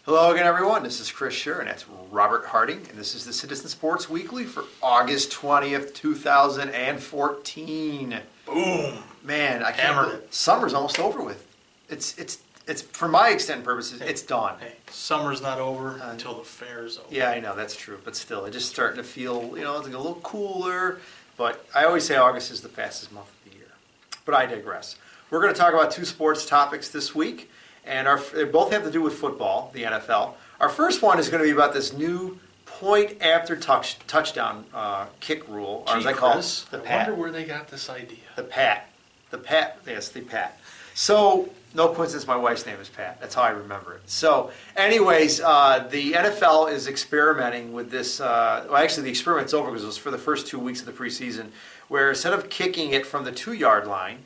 Hello again, everyone. This is Chris Scher, and that's Robert Harding, and this is the Citizen Sports Weekly for August 20th, 2014. Boom! Man, I can't Hammered believe it. summer's almost over with. It's for my extent purposes, it's done. Hey, summer's not over until the fair's over. Yeah, I know, that's true, but still, it's just starting to feel, it's like a little cooler, but I always say August is the fastest month of the year. But I digress. We're going to talk about two sports topics this week, and they both have to do with football, the NFL. Our first one is going to be about this new point after touchdown kick rule, or as I call it, the I PAT. wonder where they got this idea. The PAT. Yes, the PAT. So, no coincidence my wife's name is Pat. That's how I remember it. So, anyways, the NFL is experimenting with this. Actually, the experiment's over because it was for the first 2 weeks of the preseason, where instead of kicking it from the 2-yard line,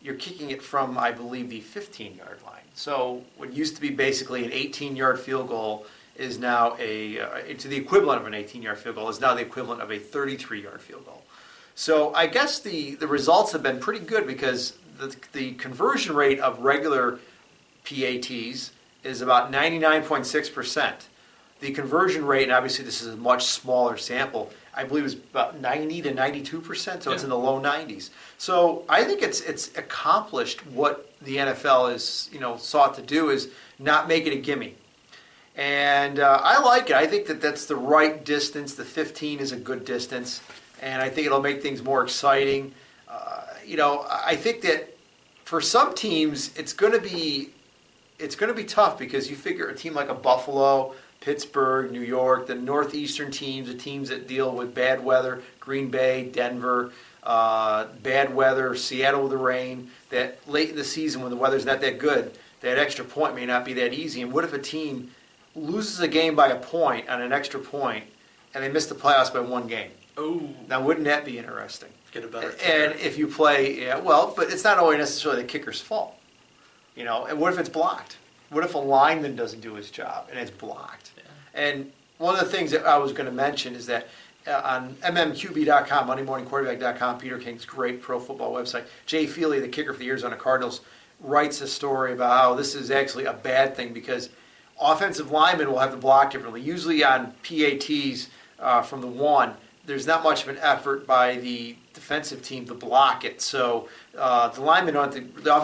you're kicking it from, I believe, the 15-yard line. So, what used to be basically an 18-yard field goal is now to the equivalent of an 18-yard field goal is now the equivalent of a 33-yard field goal. So, I guess the results have been pretty good because the conversion rate of regular PATs is about 99.6%. The conversion rate, and obviously this is a much smaller sample, I believe is about 90 to 92%, so it's in the low 90s. So I think it's accomplished what the NFL is, sought to do is not make it a gimme. And I like it. I think that's the right distance. The 15 is a good distance, and I think it'll make things more exciting. I think that for some teams, it's going to be tough because you figure a team like a Buffalo, Pittsburgh, New York, the northeastern teams, the teams that deal with bad weather, Green Bay, Denver, bad weather, Seattle with the rain, that late in the season when the weather's not that good, that extra point may not be that easy. And what if a team loses a game by a point on an extra point and they miss the playoffs by one game? Oh, Now, wouldn't that be interesting? get a better And kicker. if you play, but it's not always necessarily the kicker's fault. And what if it's blocked? What if a lineman doesn't do his job and it's blocked? Yeah. And one of the things that I was going to mention is that on mmqb.com, MondayMorningQuarterback.com, Peter King's great pro football website, Jay Feely, the kicker for the Arizona Cardinals, writes a story about how this is actually a bad thing because offensive linemen will have to block differently. Usually on PATs from the one, there's not much of an effort by the defensive team to block it. So the offensive linemen don't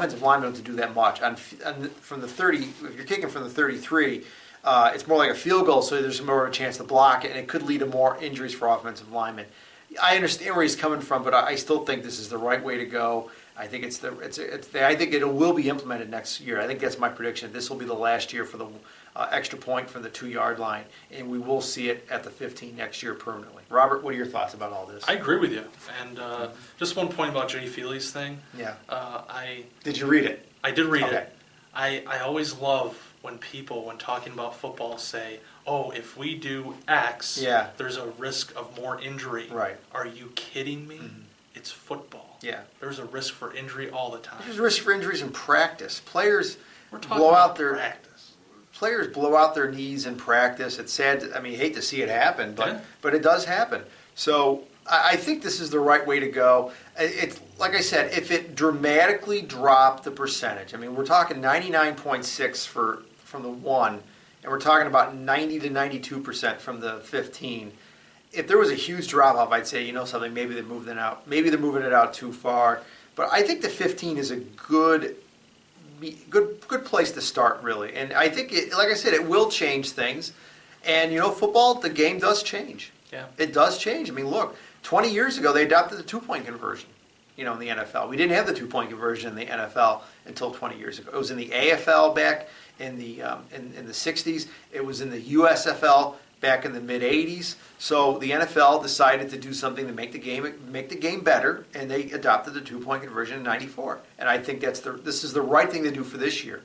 have to do that much. From the 30, if you're kicking from the 33, it's more like a field goal, so there's more of a chance to block it, and it could lead to more injuries for offensive linemen. I understand where he's coming from, but I still think this is the right way to go. I think I think it will be implemented next year. I think that's my prediction. This will be the last year for the extra point from the 2-yard line, and we will see it at the 15 next year permanently. Robert, what are your thoughts about all this? I agree with you. And just one point about Jay Feely's thing. Yeah. Did you read it? I did read Okay. it. I always love when people, when talking about football, say, oh, if we do X, there's a risk of more injury. Right. Are you kidding me? Mm-hmm. It's football. Yeah. There's a risk for injury all the time. There's risk for injuries in practice. Players We're talking blow about out their practice. Players blow out their knees in practice. It's sad. You hate to see it happen, but it does happen. So I think this is the right way to go. It's like I said, if it dramatically dropped the percentage. We're talking 99.6 from the 1, and we're talking about 90 to 92% from the 15. If there was a huge drop off, I'd say something. Maybe they're moving it out. Maybe they're moving it out too far. But I think the 15 is a good place to start, really. And I think, like I said, it will change things. And, football, the game does change. Yeah. It does change. Look, 20 years ago, they adopted the 2-point conversion, in the NFL. We didn't have the 2-point conversion in the NFL until 20 years ago. It was in the AFL back in the 60s. It was in the USFL back in the mid-'80s. So the NFL decided to do something to make the game better, and they adopted the 2-point conversion in '94. And I think this is the right thing to do for this year.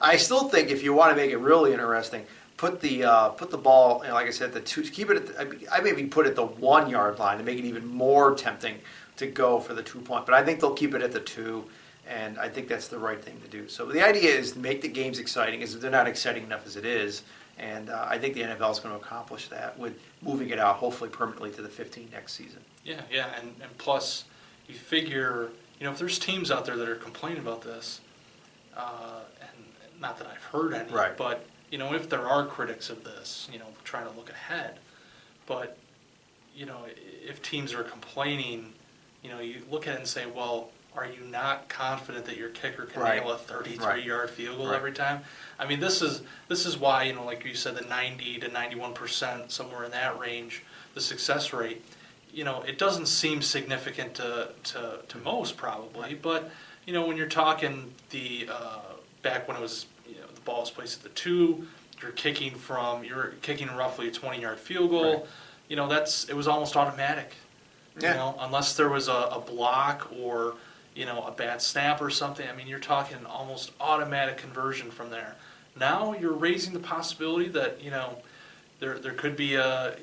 I still think if you want to make it really interesting, put the ball, like I said, keep it. I maybe put it at the 1-yard line to make it even more tempting to go for the 2-point. But I think they'll keep it at the 2. And I think that's the right thing to do. So the idea is to make the games exciting, as they're not exciting enough as it is. And I think the NFL is going to accomplish that with moving it out, hopefully permanently, to the 15 next season. Yeah, and plus, you figure, if there's teams out there that are complaining about this, and not that I've heard any, Right. but if there are critics of this, trying to look ahead, but, if teams are complaining, you look at it and say, well, are you not confident that your kicker can nail a 33-yard field goal every time? I mean, this is why, like you said, the 90 to 91%, somewhere in that range, the success rate, it doesn't seem significant to most probably, but, when you're talking back when it was, the ball was placed at the 2, you're kicking roughly a 20-yard field goal, it was almost automatic. Unless there was a block or, a bad snap or something. I mean, you're talking almost automatic conversion from there. Now you're raising the possibility that, there could be a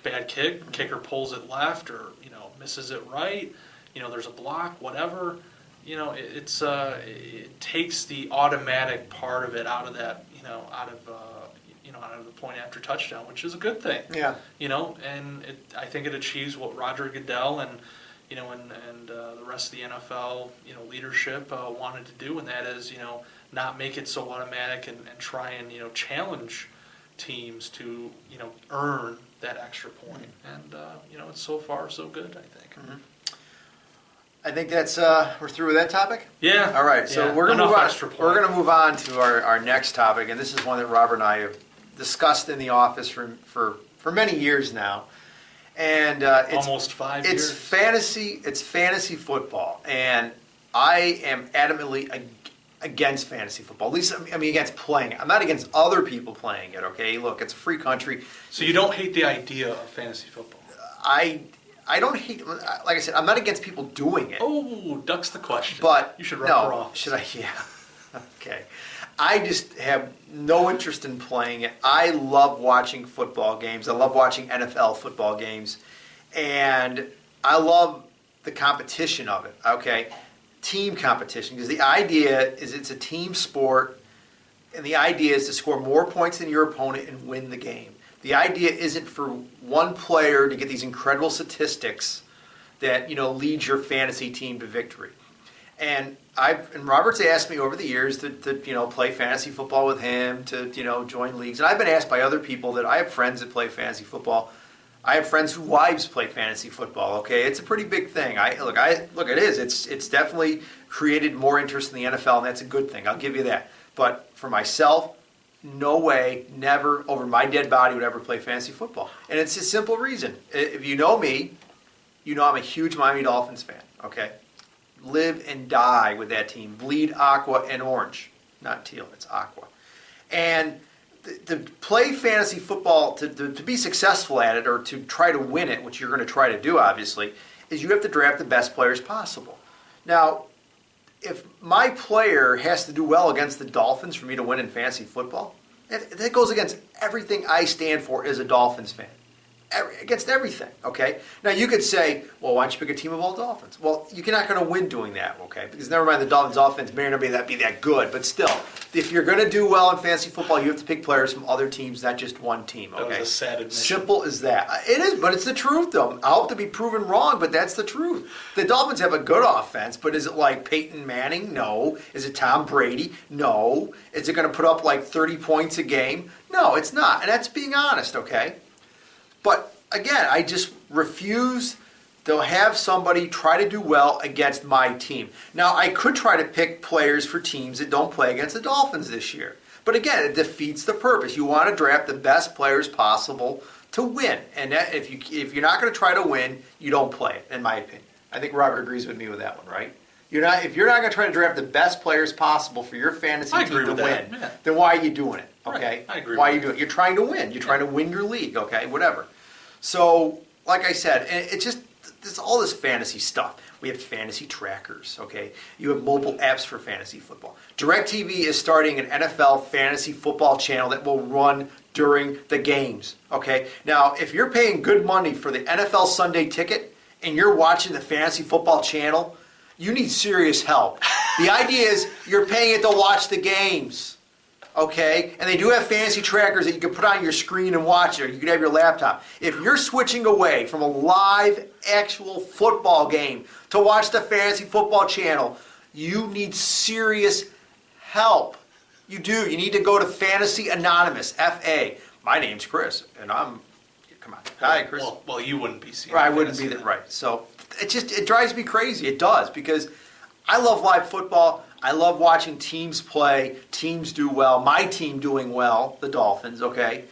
bad kicker pulls it left or, misses it right, there's a block, whatever. It takes the automatic part of it out of that, out of the point after touchdown, which is a good thing. Yeah. And I think it achieves what Roger Goodell and the rest of the NFL, leadership wanted to do, and that is, not make it so automatic and try and, challenge teams to, earn that extra point. And, it's so far so good, I think. Mm-hmm. I think that's we're through with that topic. Yeah. All right. So we're gonna move on. We're gonna move on to our next topic, and this is one that Robert and I have discussed in the office for many years now. And it's almost 5 years. It's fantasy football, and I am adamantly against fantasy football. At least against playing it. I'm not against other people playing it. Okay, look, it's a free country. So you don't hate the idea of fantasy football? I don't hate. Like I said, I'm not against people doing it. Oh, ducks the question. But you should run for office. Should I? Yeah. Okay. I just have no interest in playing it. I love watching football games. I love watching NFL football games. And I love the competition of it, okay? Team competition. Because the idea is it's a team sport, and the idea is to score more points than your opponent and win the game. The idea isn't for one player to get these incredible statistics that, leads your fantasy team to victory. And Robert's asked me over the years to play fantasy football with him, to join leagues. And I've been asked by other people that I have friends that play fantasy football. I have friends whose wives play fantasy football. Okay, it's a pretty big thing. It is. It's definitely created more interest in the NFL, and that's a good thing. I'll give you that. But for myself, no way, never, over my dead body would I ever play fantasy football. And it's a simple reason. If you know me, I'm a huge Miami Dolphins fan. Okay. Live and die with that team. Bleed aqua and orange. Not teal, it's aqua. And to play fantasy football, to be successful at it, or to try to win it, which you're going to try to do, obviously, is you have to draft the best players possible. Now, if my player has to do well against the Dolphins for me to win in fantasy football, that goes against everything I stand for as a Dolphins fan. Against everything, okay? Now, you could say, well, why don't you pick a team of all Dolphins? Well, you're not going to win doing that, okay? Because never mind, the Dolphins' offense may not be that good. But still, if you're going to do well in fantasy football, you have to pick players from other teams, not just one team, okay? That was a sad admission. Simple as that. It is, but it's the truth, though. I hope to be proven wrong, but that's the truth. The Dolphins have a good offense, but is it like Peyton Manning? No. Is it Tom Brady? No. Is it going to put up like 30 points a game? No, it's not. And that's being honest, okay? But again, I just refuse to have somebody try to do well against my team. Now, I could try to pick players for teams that don't play against the Dolphins this year. But again, it defeats the purpose. You want to draft the best players possible to win. And that, if you're not going to try to win, you don't play it, in my opinion. I think Robert agrees with me with that one, right? If you're not going to try to draft the best players possible for your fantasy team to win, then why are you doing it? Okay? Right. I agree. Why are you doing it? You're trying to win. You're trying to win your league, okay? Whatever. So, like I said, it's just there's all this fantasy stuff. We have fantasy trackers, okay? You have mobile apps for fantasy football. DirecTV is starting an NFL fantasy football channel that will run during the games, okay? Now, if you're paying good money for the NFL Sunday ticket and you're watching the fantasy football channel, you need serious help. The idea is you're paying it to watch the games, okay? And they do have fantasy trackers that you can put on your screen and watch it, or you can have your laptop. If you're switching away from a live, actual football game to watch the fantasy football channel, you need serious help, You do. You need to go to Fantasy Anonymous, FA. My name's Chris, and I'm. Come on, hi, Chris. Well, you wouldn't be seeing. Right, I wouldn't be that right. So it drives me crazy. It does, because I love live football. I love watching teams play, teams do well. My team doing well, the Dolphins. Okay,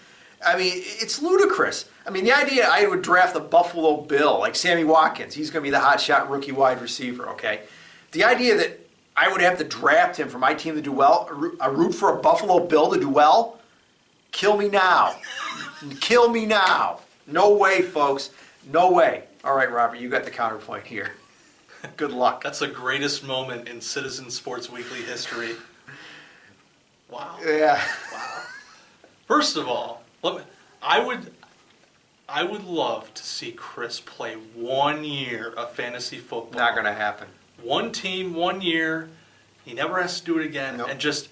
I mean it's ludicrous. I mean the idea I would draft the Buffalo Bill like Sammy Watkins. He's going to be the hotshot rookie wide receiver. Okay, the idea that I would have to draft him for my team to do well, a root for a Buffalo Bill to do well. Kill me now. Kill me now. No way, folks. No way. All right, Robert, you got the counterpoint here. Good luck. That's the greatest moment in Citizen Sports Weekly history. Wow. Yeah. Wow. First of all, I would love to see Chris play 1 year of fantasy football. Not going to happen. One team, 1 year. He never has to do it again, Nope. and just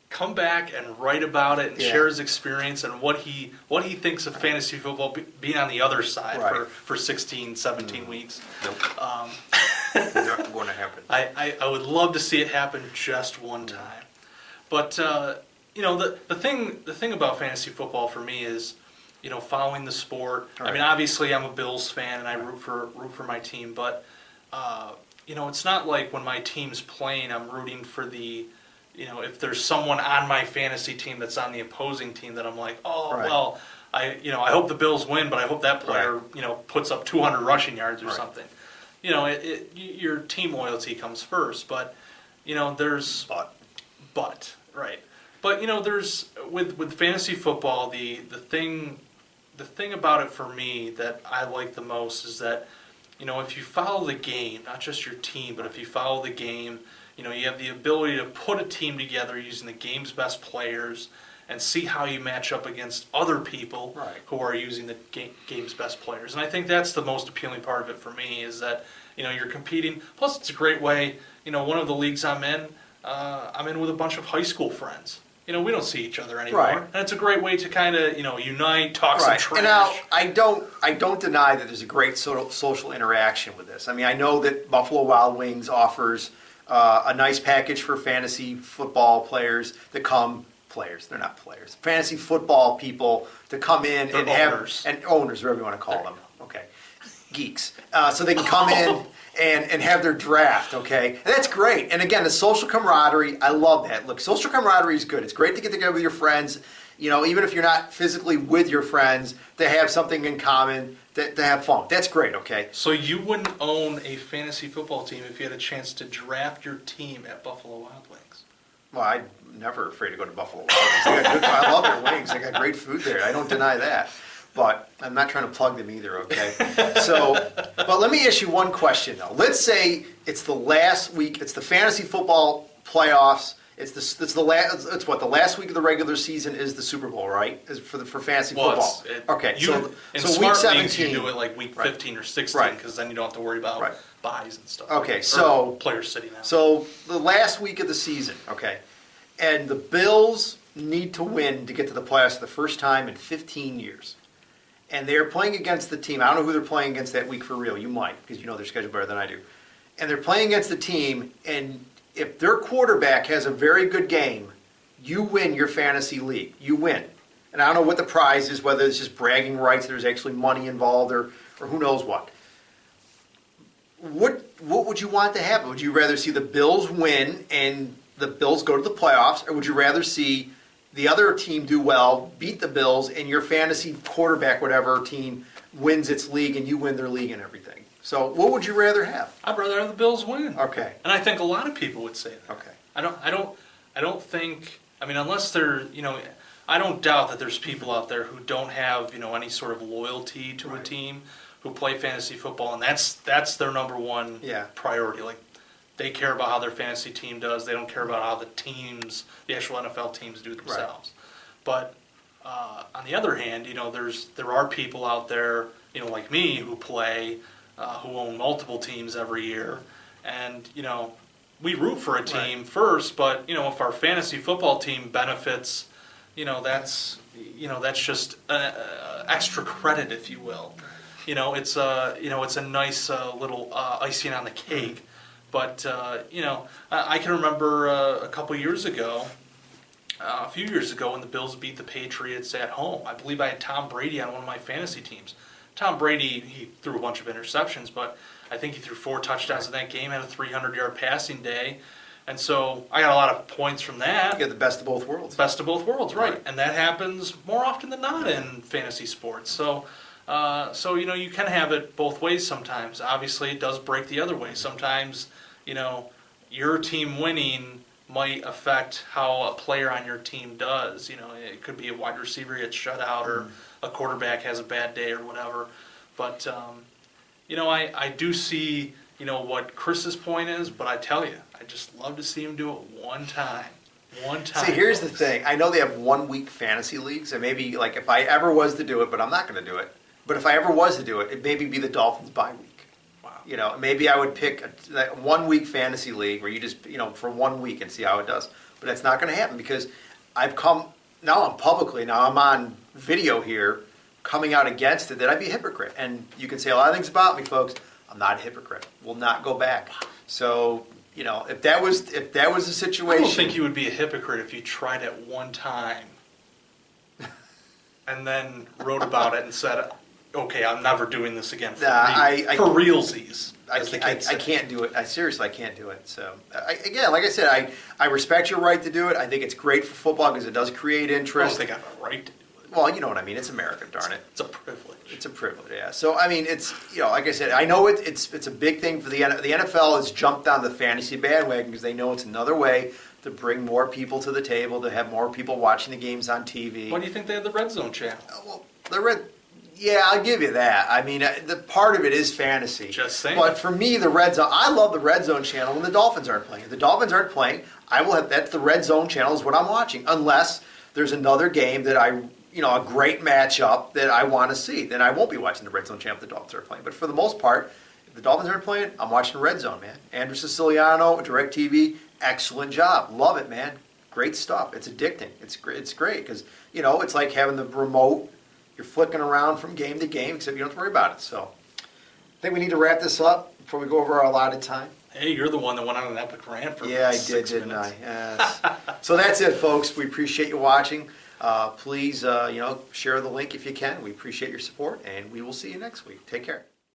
come back and write about it and share his experience and what he thinks of fantasy football being on the other side for 16, 17 weeks. Nope. Not going to happen. I would love to see it happen just one time. But the thing about fantasy football for me is, following the sport. Right. I mean, obviously I'm a Bills fan and I root for my team, but it's not like when my team's playing I'm rooting for the if there's someone on my fantasy team that's on the opposing team that I'm like, well, I hope the Bills win, but I hope that player, puts up 200 rushing yards or something. Your team loyalty comes first, but there's right. But there's with fantasy football, the thing about it for me that I like the most is that if you follow the game, not just your team, but if you follow the game, you have the ability to put a team together using the game's best players and see how you match up against other people who are using the game's best players. And I think that's the most appealing part of it for me is that, you're competing. Plus, it's a great way, one of the leagues I'm in with a bunch of high school friends. We don't see each other anymore. Right. And it's a great way to kind of, unite, talk some trash. And now, I don't deny that there's a great social interaction with this. I mean, I know that Buffalo Wild Wings offers a nice package for fantasy football players that come, they're not players, fantasy football people to come in They're and owners. have, and owners, whatever you want to call them, okay, geeks. So they can come in and have their draft, okay? And that's great. And again, the social camaraderie, I love that. Look, social camaraderie is good. It's great to get together with your friends, even if you're not physically with your friends, to have something in common, to have fun. That's great, okay? So you wouldn't own a fantasy football team if you had a chance to draft your team at Buffalo Wild Wings? Well, I'm never afraid to go to Buffalo Wild Wings. I love their wings. They got great food there. I don't deny that. But I'm not trying to plug them either, okay? But let me ask you one question, though. Let's say it's the last week. It's the fantasy football playoffs. The last week of the regular season is the Super Bowl, right? For fantasy football. Okay, so week 17, leagues, you do it like week 15 or 16 because then you don't have to worry about buys and stuff. Okay, so players sitting out. So the last week of the season, okay, and the Bills need to win to get to the playoffs for the first time in 15 years. And they're playing against the team. I don't know who they're playing against that week for real. You might, because you know their schedule better than I do. And they're playing against the team, and if their quarterback has a very good game, you win your fantasy league. You win. And I don't know what the prize is, whether it's just bragging rights, there's actually money involved, or who knows what. What would you want to happen? Would you rather see the Bills win and the Bills go to the playoffs, or would you rather see the other team do well, beat the Bills, and your fantasy quarterback, whatever team, wins its league and you win their league and everything? So what would you rather have? I'd rather have the Bills win. Okay. And I think a lot of people would say that. Okay. I don't think, I mean, unless they're, I don't doubt that there's people out there who don't have, any sort of loyalty to a team, who play fantasy football, and that's their number one priority. Like, they care about how their fantasy team does. They don't care about how the actual NFL teams do themselves. But on the other hand, there are people out there, like me, who play, who own multiple teams every year, and we root for a team first. But if our fantasy football team benefits, that's just extra credit, if you will. It's a nice little icing on the cake. But, I can remember a few years ago when the Bills beat the Patriots at home. I believe I had Tom Brady on one of my fantasy teams. Tom Brady, he threw a bunch of interceptions, but I think he threw 4 touchdowns in that game, had a 300-yard passing day. And so I got a lot of points from that. You get the best of both worlds. Best of both worlds, right. And that happens more often than not in fantasy sports. So, you can have it both ways sometimes. Obviously, it does break the other way. Sometimes, your team winning might affect how a player on your team does. It could be a wide receiver gets shut out or a quarterback has a bad day or whatever. But, I do see, what Chris's point is, but I tell you, I just love to see him do it one time. One time. See, here's the thing. I know they have 1-week fantasy leagues, and maybe, like, if I ever was to do it, but I'm not going to do it, but if I ever was to do it, it'd maybe be the Dolphins bye week. Wow. Maybe I would pick a 1-week fantasy league where you just, for 1 week and see how it does. But that's not going to happen because I'm on video here coming out against it, that I'd be a hypocrite. And you can say a lot of things about me, folks. I'm not a hypocrite. Will not go back. So, if that was the situation. I don't think you would be a hypocrite if you tried it one time and then wrote about it and said, okay, I'm never doing this again for realsies. I can't do it. Seriously, I can't do it. So, again, like I said, I respect your right to do it. I think it's great for football because it does create interest. I don't think I have a right to do it. Well, you know what I mean. It's America, darn it. It's a privilege. It's a privilege, yeah. So, it's, like I said, I know it's a big thing for the NFL has jumped on the fantasy bandwagon because they know it's another way to bring more people to the table, to have more people watching the games on TV. Why do you think they have the Red Zone channel? Yeah, I'll give you that. The part of it is fantasy. Just saying. But for me, the Red Zone, I love the Red Zone channel when the Dolphins aren't playing. If the Dolphins aren't playing, that's the Red Zone channel is what I'm watching. Unless there's another game that a great matchup that I want to see. Then I won't be watching the Red Zone channel if the Dolphins are playing. But for the most part, if the Dolphins aren't playing, I'm watching the Red Zone, man. Andrew Siciliano, DirecTV, excellent job. Love it, man. Great stuff. It's addicting. It's great because, it's like having the remote. You're flicking around from game to game, except you don't have to worry about it. So I think we need to wrap this up before we go over our allotted time. Hey, you're the one that went on an epic rant for I 6 did, didn't minutes. I? Yes. So that's it, folks. We appreciate you watching. Please, share the link if you can. We appreciate your support, and we will see you next week. Take care.